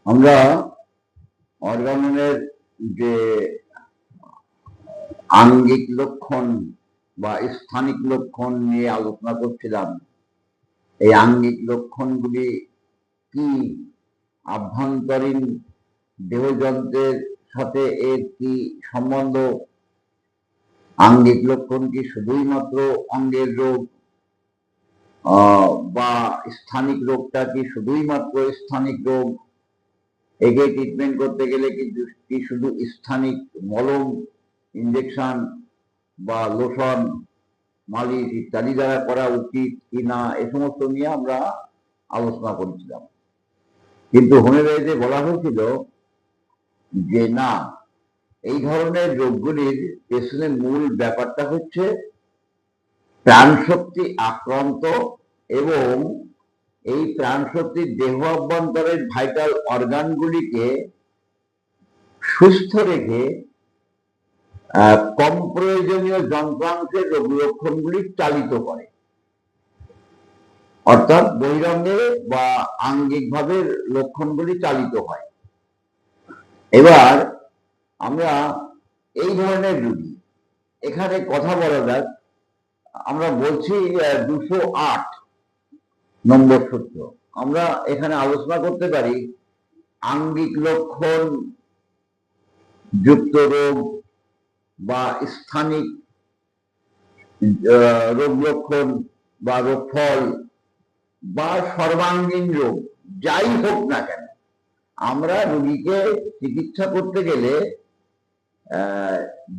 আমরা অর্গাননের যে আঙ্গিক লক্ষণ বা স্থানিক লক্ষণ নিয়ে আলোচনা করছিলাম। এই আঙ্গিক লক্ষণগুলি কি, আভ্যন্তরীণ দেহযন্ত্রের সাথে এর কি সম্বন্ধ, আঙ্গিক লক্ষণ কি শুধুই মাত্র অঙ্গের রোগ, বা স্থানিক রোগটা কি শুধুই মাত্র স্থানিক রোগ, একে ট্রিটমেন্ট করতে গেলে কি শুধু স্থানিক মলম, ইনজেকশন বা লোশন, মালিশ ইত্যাদি দ্বারা করা উচিত কি না, এ সমস্ত নিয়ে আমরা আলোচনা করেছিলাম। কিন্তু হোমিওপ্যাথিতে বলা হয়েছিল যে না, এই ধরনের রোগগুলির পেছনে মূল ব্যাপারটা হচ্ছে প্রাণশক্তি আক্রান্ত, এবং এই প্রাণশক্তির দেহ অভ্যন্তরের ভাইটাল অর্গানগুলিকে সুস্থ রেখে কম প্রয়োজনীয় যন্ত্রাংশের রোগ লক্ষণগুলি চালিত করে, অর্থাৎ বহিরঙ্গে বা আঙ্গিকভাবে লক্ষণগুলি চালিত হয়। এবার আমরা এই ধরনের রোগী, এখানে কথা বলা যাক, আমরা বলছি 208 নম্বর সূত্র। আমরা এখানে আলোচনা করতে পারি আঙ্গিক লক্ষণ যুক্ত রোগ বা স্থানিক রোগ লক্ষণ বা রোগফল বা সর্বাঙ্গীন রোগ, যাই হোক না কেন, আমরা রোগীকে চিকিৎসা করতে গেলে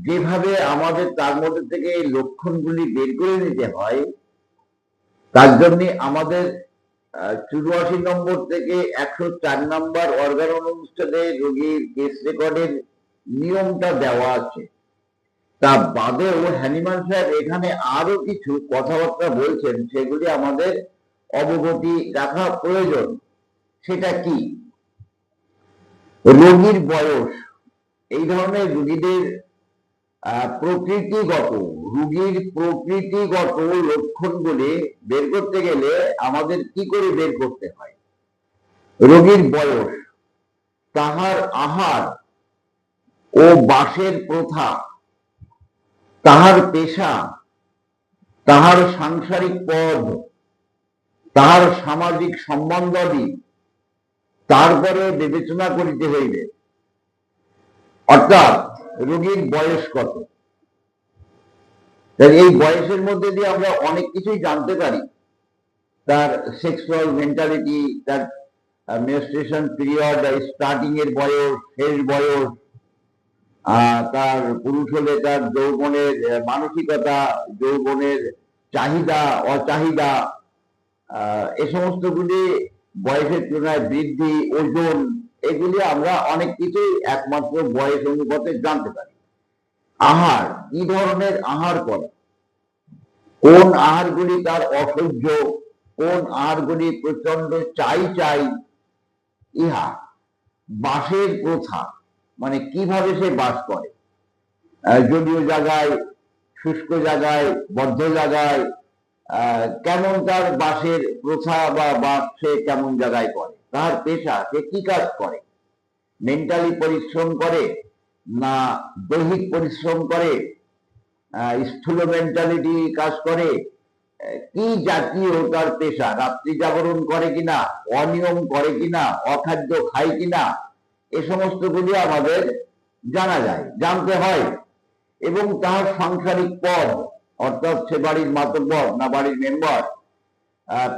যেভাবে আমাদের তার মধ্যে থেকে এই লক্ষণগুলি বের করে নিতে হয়, তার জন্য আমাদের 84 নম্বর থেকে 104 নম্বর অর্গান অনুষ্ঠেদে রোগীর কেস রেকর্ডের নিয়মটা দেওয়া আছে। তা বাদেও হ্যানিম্যান সাহেব এখানে আরো কিছু কথাবার্তা বলছেন, সেগুলি আমাদের অবগতি রাখা প্রয়োজন। সেটা কি? রোগীর বয়স, এই ধরনের রোগীদের রোগীর প্রকৃতিগত লক্ষণগুলি বের করতে গেলে আমাদের কি করে বের করতে হয়? রোগীর বয়স, তাহার আহার ও বাসের প্রথা, তাহার পেশা, তাহার সাংসারিক পদ, তাহার সামাজিক সম্বন্ধাদি তারপরে বিবেচনা করিতে হইবে। অর্থাৎ রোগীর বয়স কত, এই বয়সের মধ্যে দিয়ে আমরা অনেক কিছুই জানতে পারি। তার সেক্সুয়াল মেন্টালিটি, তার মেনস্ট্রুয়েশন পিরিয়ড, স্টার্টিং এর বয়স, শেষ বয়স, তার পুরুষ হলে তার যৌবনের মানসিকতা, যৌবনের চাহিদা অচাহিদা, এ সমস্তগুলি বয়সের তুলনায় বৃদ্ধি, ওজন, এগুলি আমরা অনেক কিছুই একমাত্র বয়স অনুপাতে জানতে পারি। আহার, কি ধরনের আহার করে, কোন আহারগুলি তার অসহ্য, কোন আহারগুলি প্রচন্ড চাই, ইহা। বাসের প্রথা, মানে কিভাবে সে বাস করে, জলীয় জায়গায়, শুষ্ক জায়গায়, বদ্ধ জায়গায়, কেমন তার বাসের প্রথা বা বাস সে কেমন জায়গায় করে। তার পেশা, সে কি কাজ করে, মেন্টালি পরিশ্রম করে না দৈহিক পরিশ্রম করে, স্থূল মেন্টালিটি কাজ করে, কি জাতীয় তার পেশা, রাত্রি জাগরণ করে কিনা, অনিয়ম করে কিনা, অখাদ্য খায় কিনা, এ সমস্ত গুলি আমাদের জানা যায়, জানতে হয়। এবং তার সাংসারিক পদ, অর্থাৎ সে বাড়ির মাতব্বর না বাড়ির মেম্বার,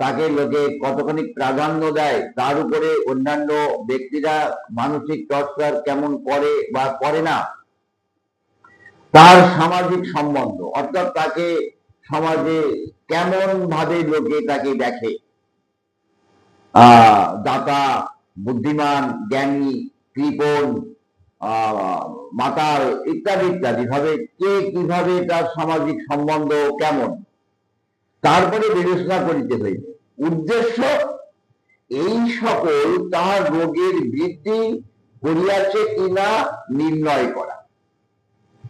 তাকে লোকে কতখানি প্রাধান্য দেয়, তার উপরে অন্যান্য ব্যক্তিরা মানসিক টর্চার কেমন করে বা করে না। তার সামাজিক সম্বন্ধ, অর্থাৎ তাকে সমাজে কেমন ভাবে লোকে তাকে দেখে, দাতা, বুদ্ধিমান, জ্ঞানী, কৃপণ, মাতাল ইত্যাদি ইত্যাদি ভাবে কে কিভাবে তার সামাজিক সম্বন্ধ কেমন, তারপরে বিবেচনা করিতে হইবে। উদ্দেশ্য এই সকল তাহার রোগের বৃদ্ধি করিয়াছে কিনা নির্ণয় করা।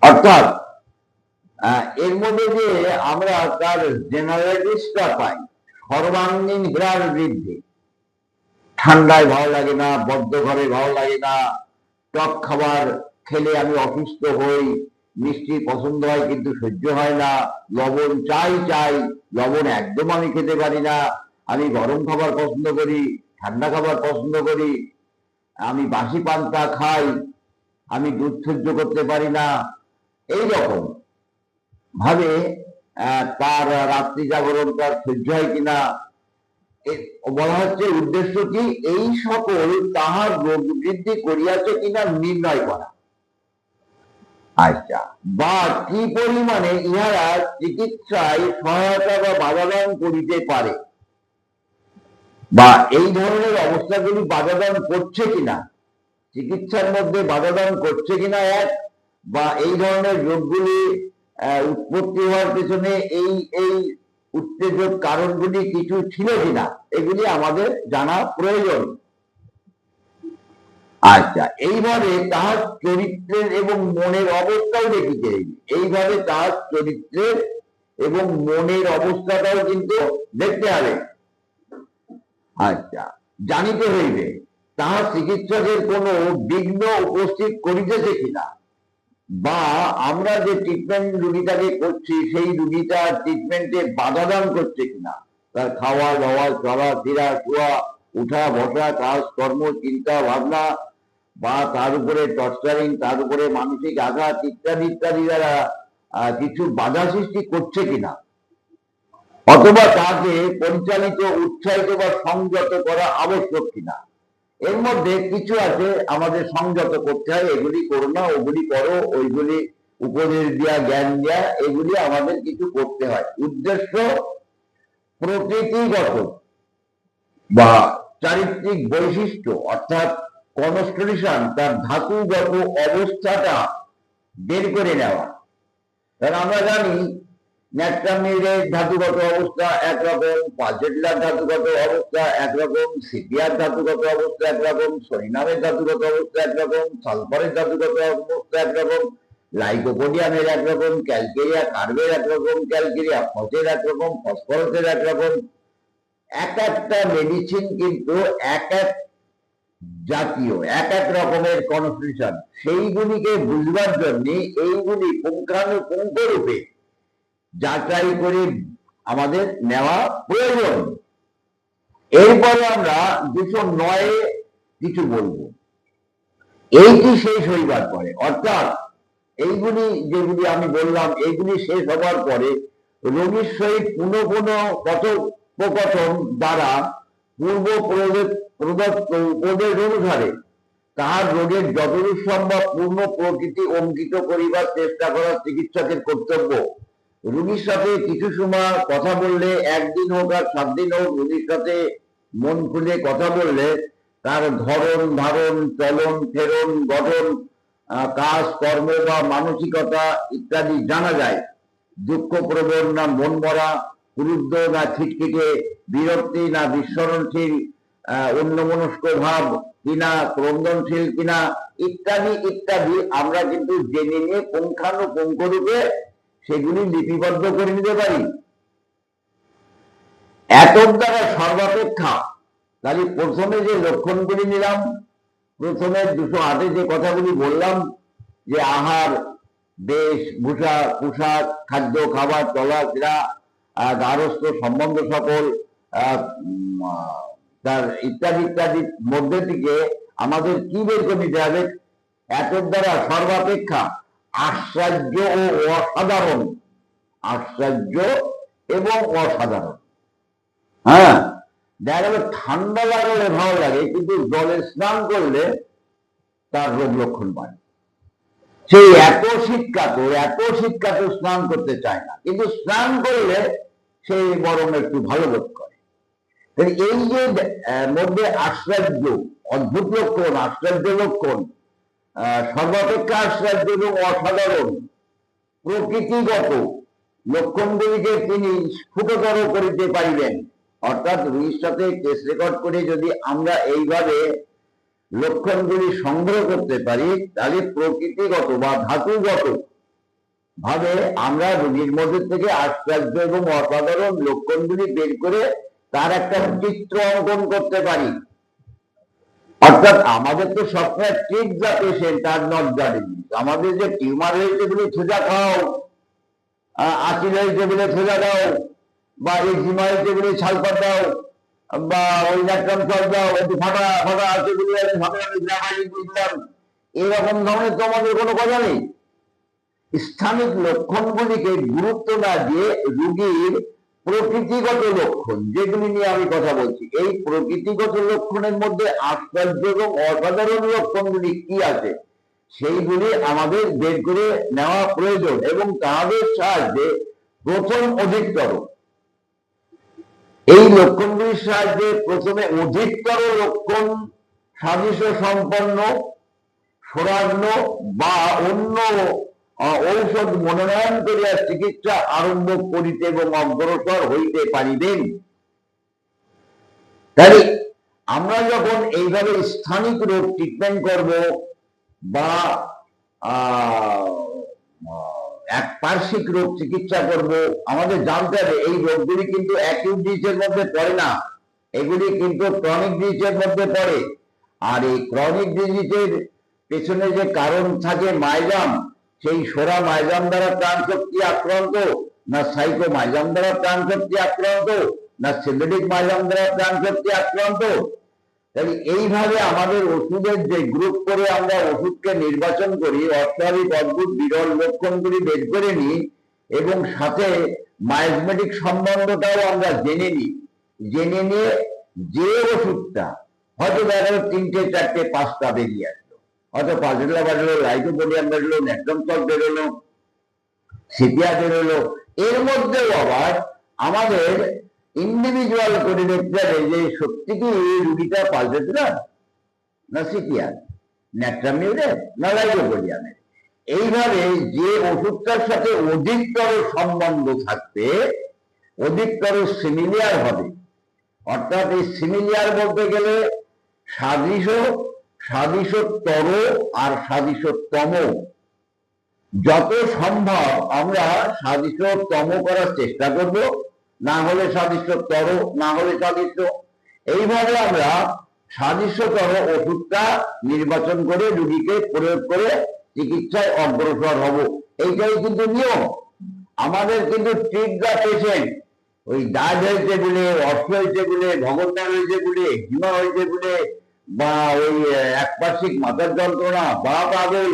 অর্থাৎ এর মধ্যে যে আমরা তার জেনারেলিস্টটা পাই, সর্বাঙ্গীন হীরার বৃদ্ধি, ঠান্ডায় ভালো লাগে না, বদ্ধ ঘরে ভালো লাগে না, টক খাবার খেলে আমি অসুস্থ হই, মিষ্টি পছন্দ হয় কিন্তু সহ্য হয় না, লবণ চাই চাই, লবণ একদম আমি খেতে পারি না, আমি গরম খাবার পছন্দ করি, ঠান্ডা খাবার পছন্দ করি, আমি বাসি পান্তা খাই, আমি দুধ সহ্য করতে পারি না, এই রকম ভাবে তার রাত্রি জাগরণ তার সহ্য হয় কিনা, বলা হচ্ছে উদ্দেশ্য কি, এই সকল তাহার রোগ বৃদ্ধি করিয়াছে কিনা নির্ণয় করা। আচ্ছা, বা কি পরিমাণে ইহারা চিকিৎসায় সহায়তা বা বাধাদান করিতে পারে, বা এই ধরনের অবস্থাগুলি বাধাদান করছে কিনা, চিকিৎসার মধ্যে বাধাদান করছে কিনা এক, বা এই ধরনের রোগগুলি উৎপত্তি হওয়ার পেছনে এই এই উত্তেজক কারণগুলি কিছু ছিল কিনা, এগুলি আমাদের জানা প্রয়োজন। আচ্ছা, এইভাবে তাহার চরিত্রের এবং মনের অবস্থাও দেখিতে হইবে, এইভাবে তাহার চরিত্রের এবং মনের অবস্থাটাও কিন্তু দেখতে হবে। আচ্ছা, জানিতে হইবে তাহার চিকিৎসকের কোনো বিঘ্ন উপস্থিত করিতেছে কিনা, বা আমরা যে ট্রিটমেন্ট রুগীটাকে করছি সেই রুগীটা ট্রিটমেন্টে বাধা দান করছে কিনা, তার খাওয়া দাওয়া, চলাফেরা, শোয়া, উঠা বসা, কাজ কর্ম, চিন্তা ভাবনা, বা তার উপরে টর্চারিং, তার উপরে মানসিক আঘাত ইত্যাদি ইত্যাদি দ্বারা কিছু বাধা সৃষ্টি করছে কিনা, অথবা তাকে পরিচালিত, উৎসাহিত বা সংযত করা আবশ্যক কিনা। এর মধ্যে কিছু আছে আমাদের সংযত করতে হয়, এগুলি করো না, ওগুলি করো, ওইগুলি উপদেশ দেওয়া, জ্ঞান দেওয়া, এগুলি আমাদের কিছু করতে হয়। উদ্দেশ্য প্রকৃতিগত বা চারিত্রিক বৈশিষ্ট্য অর্থাৎ কনস্টিটিউশন, তার ধাতুগত অবস্থাটা বের করে নেওয়া। কারণ আমরা জানি ন্যাট্রামিলের ধাতুগত অবস্থা একরকম, পাজেটলার ধাতুগত অবস্থা একরকম, সিপিয়ার ধাতুগত অবস্থা একরকম, সরিনামের ধাতুগত অবস্থা একরকম, সালফারের ধাতুগত অবস্থা একরকম, লাইকোপোডিয়ামের একরকম, ক্যালকেরিয়া কার্বের একরকম, ক্যালকেরিয়া ফসের একরকম, ফসফরাসের একরকম। এক একটা মেডিসিন কিন্তু এক এক জাতীয়, এক এক রকমের কনস্টিটিউশন, সেইগুলিকে বুঝবার জন্য এইগুলি পুঙ্খানুপুঙ্খ রূপে যাচাই করে আমাদের নেওয়া প্রয়োজন। এরপরে আমরা 209 কিছু বলবো, এইটি শেষ হইবার পরে, অর্থাৎ এইগুলি যেগুলি আমি বললাম এইগুলি শেষ হবার পরে রোগীর সহিত পুনঃ পুনঃ কথোপকথন দ্বারা পূর্ব প্রদত্ত উপদেশ অনুসারে তাহার রোগের যতদূর সম্ভব পূর্ণ প্রকৃতি অঙ্কিত করিবার চেষ্টা করা চিকিৎসকের কর্তব্য। রোগীর সাথে কিছু সময় কথা বললে, একদিন হোক আর 7 দিন হোক, রোগীর সাথে মন খুলে কথা বললে তার ধরন ধারণ, চলন ফেরন, গঠন, কাজ কর্ম বা মানসিকতা ইত্যাদি জানা যায়। দুঃখ প্রবণ না মন মরা, ক্রুদ্ধ না খিটখিটে, বিরক্তি না বিস্মরণশীল, অন্যমনস্ক ভাব কিনা, ক্রন্দনশীল কিনা, ইত্যাদি ইত্যাদি আমরা কিন্তু জেনে নিয়ে পুঙ্খানুপুঙ্খ রূপে সেগুলি লিপিবদ্ধ করে নিতে পারি। এত দ্বারা সর্বাপেক্ষা, তাহলে প্রথমে যে লক্ষণগুলি নিলাম, প্রথমে 208 যে কথাগুলি বললাম, যে আহার, বেশভূষা, পোশাক, খাদ্য খাবার, চলাফেরা, গার্হস্থ্য সম্বন্ধ সকল, তার ইত্যাদি ইত্যাদির মধ্যে থেকে আমাদের কি বের করে নিতে হবে, এত দ্বারা সর্বাপেক্ষা আশ্চর্য ও অসাধারণ, আশ্চর্য এবং অসাধারণ। হ্যাঁ, দেখা গেল ঠান্ডা লাগলে ভালো লাগে, কিন্তু জলে স্নান করলে তার রোগ লক্ষণ বাড়ে। সেই এত শীতকাত স্নান করতে চায় না, কিন্তু স্নান করলে সেই বরং একটু ভালো বোধ করে। এই যে মধ্যে আশ্চর্য, অদ্ভুত লক্ষণ, আশ্চর্য লক্ষণ, সর্বাপেক্ষা আশ্চর্য এবং অসাধারণ প্রকৃতিগত লক্ষণগুলিকে তিনি স্ফুটতর করিতে পারিবেন। অর্থাৎ রোগীর সাথে কেস রেকর্ড করে যদি আমরা এইভাবে লক্ষণগুলি সংগ্রহ করতে পারি, তাহলে প্রকৃতিগত বা ধাতুগত ভাবে আমরা রোগীর মধ্যে থেকে আশ্চর্য এবং অসাধারণ লক্ষণগুলি বের করে তার একটা চিত্র অঙ্কন করতে পারি। অর্থাৎ আমাদের তো সবসময় treat the patient are not the disease. আমাদের যে টিউমার হয়েছে বলে সোজা খাও, আঁচিল হয়েছে বলে সোজা দাও, বা এক্সিমা হয়েছে বলে ছালপাত দাও, বা ওই ন্যাট্রাম সল দাও, একটু ফাটা ফাটা আছে বলে আমি ফাটা গ্রামাইন দিলাম, এরকম ধরনের তো আমাদের কোনো কথা নেই। স্থানিক লক্ষণগুলিকে গুরুত্ব না দিয়ে রোগীর প্রকৃতিগত লক্ষণ, যেগুলি নিয়ে আমি কথা বলছি, এই প্রকৃতিগত লক্ষণের মধ্যে আশ্চর্য এবং অসাধারণ লক্ষণগুলি কি আছে সেইগুলি আমাদের বের করে নেওয়া প্রয়োজন, এবং তাদের সাহায্যে প্রথম অধিকতর এই লক্ষণগুলির সাহায্যে প্রথমে অধিকতর লক্ষণ সাদৃশ্য সম্পন্ন সরাগ্ন বা অন্য ঔষধ মনোনয়ন করিয়া চিকিৎসা আরম্ভ করিতে এবং অগ্রসর হইতে পারিবেন। তাই আমরা যখন এইভাবে স্থানিক রোগ ট্রিটমেন্ট করব বা একপার্শ্বিক রোগ চিকিৎসা করব, আমাদের জানতে হবে এই রোগগুলি কিন্তু অ্যাকিউট ডিজিজের মধ্যে পড়ে না, এগুলি কিন্তু ক্রনিক ডিজিজের মধ্যে পড়ে। আর এই ক্রনিক ডিজিজের পেছনে যে কারণ থাকে মাইজাম, সেই সোরা মাইজাম দ্বারা প্রাণশক্তি আক্রান্ত, না সাইকোমাইজাম দ্বারা প্রাণশক্তি আক্রান্ত, না সিন্থেটিক মাইজাম দ্বারা প্রাণশক্তি আক্রান্ত। তাই এইভাবে আমাদের ওষুধের যে গ্রুপ করে আমরা ওষুধকে নির্বাচন করি, অস্বাভাবিক অদ্ভুত বিরল লক্ষণগুলি বের করে নিই এবং সাথে মাইজমেটিক সম্বন্ধটাও আমরা জেনে নিই। জেনে নিয়ে যে ওষুধটা হয়তো দেখা গেল 3টে 4টে 5টা বেরিয়ে আসলো, হয়তো পাজেলা বেরোলো, লাইকোপোডিয়াম বেরোলো, ন্যাট্রাম সল্ট বেরোলো, সিপিয়া বেরোলো, এর মধ্যেও আবার আমাদের ইন্ডিভিজুয়াল করে দেখতে হবে যে সত্যি কি রুগীটা পালটেছিলাম না সিপিয়া, ন্যাট্রামিউরের না লাইকোপোডিয়ামের। এইভাবে যে ওষুধটার সাথে অধিকতর সম্বন্ধ থাকবে, অধিকতর সিমিলিয়ার হবে, অর্থাৎ এই সিমিলিয়ার বলতে গেলে সাদৃশ্যতর আর সাদৃশ্যতম, যত সম্ভব আমরা সাদৃশ্যতম করার চেষ্টা করব, না হলে সাদৃশ্যতর, না হলে সাদৃশ্য। এইভাবে আমরা সাদৃশ্যতর ওষুধটা নির্বাচন করে রোগীকে প্রয়োগ করে চিকিৎসায় অগ্রসর হব। এইটাই কিন্তু নিয়ম আমাদের। কিন্তু ট্রিট দ্য পেশেন্ট, ওই দাঁত হয়েছে বলে, অর্থ হয়েছে বলে, ভগবান হয়েছে বলে, হিমা হয়েছে বলে, বা ওই একপার্শ্বিক মাথার যন্ত্রণা বা পাগল,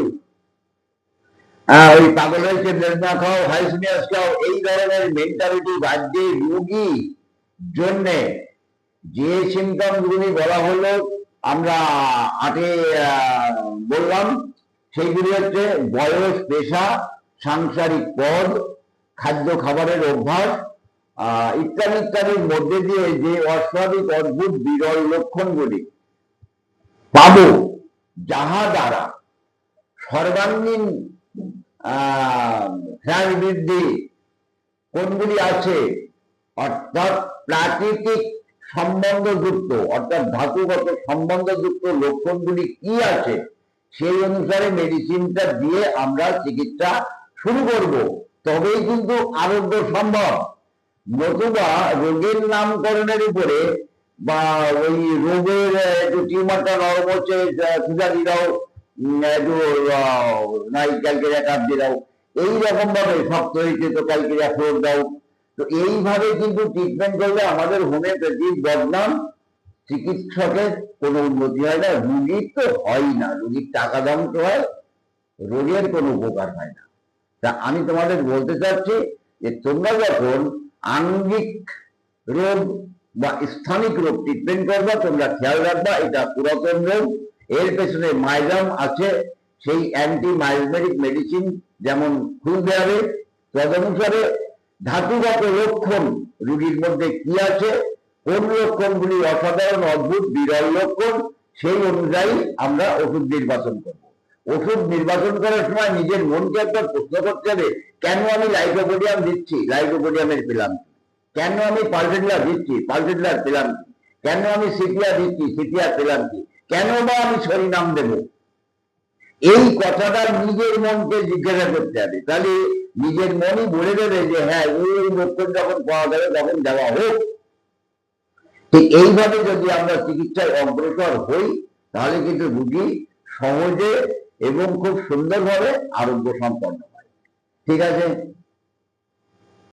ওই পাগল হয়েছে বেদনা খাও, হাইসমিয়াস খাও, এই ধরনের মেন্টালিটি বাদ দিয়ে রোগী জন্য যে সিমটম গুলি বলা হলো, আমরা আগে বললাম, সেইগুলি হচ্ছে বয়স, পেশা, সাংসারিক পদ, খাদ্য খাবারের অভ্যাস ইত্যাদি ইত্যাদির মধ্যে দিয়ে যে অস্বাভাবিক অদ্ভুত বিরল লক্ষণগুলি পাবো, যাহা দ্বারা সর্বাঙ্গীন হ্রাস বৃদ্ধি কোনগুলি আছে, অর্থাৎ প্রাকৃতিক সম্বন্ধযুক্ত, অর্থাৎ ধাতুগত সম্বন্ধযুক্ত লক্ষণগুলি কি আছে, সেই অনুসারে মেডিসিনটা দিয়ে আমরা চিকিৎসা শুরু করব, তবেই কিন্তু আরোগ্য সম্ভব। নতুবা রোগের নামকরণের উপরে বা ওই রোগের একটু টিউমারটা নরম হচ্ছে সুজা দিয়ে দাও, একটু নাই ক্যালকেরিয়া কাপ দিয়ে দাও, এইরকম ভাবে শক্ত হয়েছে তো ক্যালকেরিয়া ফ্লোর দাও, তো এইভাবে কিন্তু ট্রিটমেন্ট করলে আমাদের হোমিওপ্যাথির বদনাম, চিকিৎসকের কোনো উন্নতি হয় না, রুগীর তো হয় না, রুগীর টাকা ধ্বংস হয়, রোগের কোনো উপকার হয় না। তা আমি তোমাদের বলতে চাচ্ছি যে তোমরা যখন আঙ্গিক রোগ বা স্থানিক রোগ ট্রিটমেন্ট করবা, তোমরা খেয়াল রাখবা এটা পুরাতন রোগ, এর পেছনে মাইজাম আছে, সেই অ্যান্টি মাইজমেটিক মেডিসিন যেমন খুলতে হবে, তদনুসারে ধাতুগত লক্ষণ রোগীর মধ্যে কি আছে, কোন লক্ষণগুলি অসাধারণ অদ্ভুত বিরল লক্ষণ, সেই অনুযায়ী আমরা ওষুধ নির্বাচন করব। ওষুধ নির্বাচন করার সময় নিজের মনকে একবার প্রশ্ন করতে হবে, কেন আমি লাইকোপোডিয়াম দিচ্ছি, লাইকোপোডিয়ামের পেলাম কি? কেন আমি পালটেডলা দিচ্ছি, পালটেডলার পেলাম কি? কেন আমি সিপিয়া দিচ্ছি, সিপিয়া পেলাম কি? কেন বা আমি সরিনাম দেব? এই কথাটা নিজের মনকে জিজ্ঞাসা করতে হবে, তাহলে নিজের মনই বলে দেবে যে হ্যাঁ এই লক্ষণ যখন পাওয়া যাবে তখন দেওয়া হোক। ঠিক এইভাবে যদি আমরা চিকিৎসায় অগ্রসর হই, তাহলে কিন্তু রুগী সহজে এবং খুব সুন্দরভাবে আরোগ্য সম্পন্ন হয়। ঠিক আছে।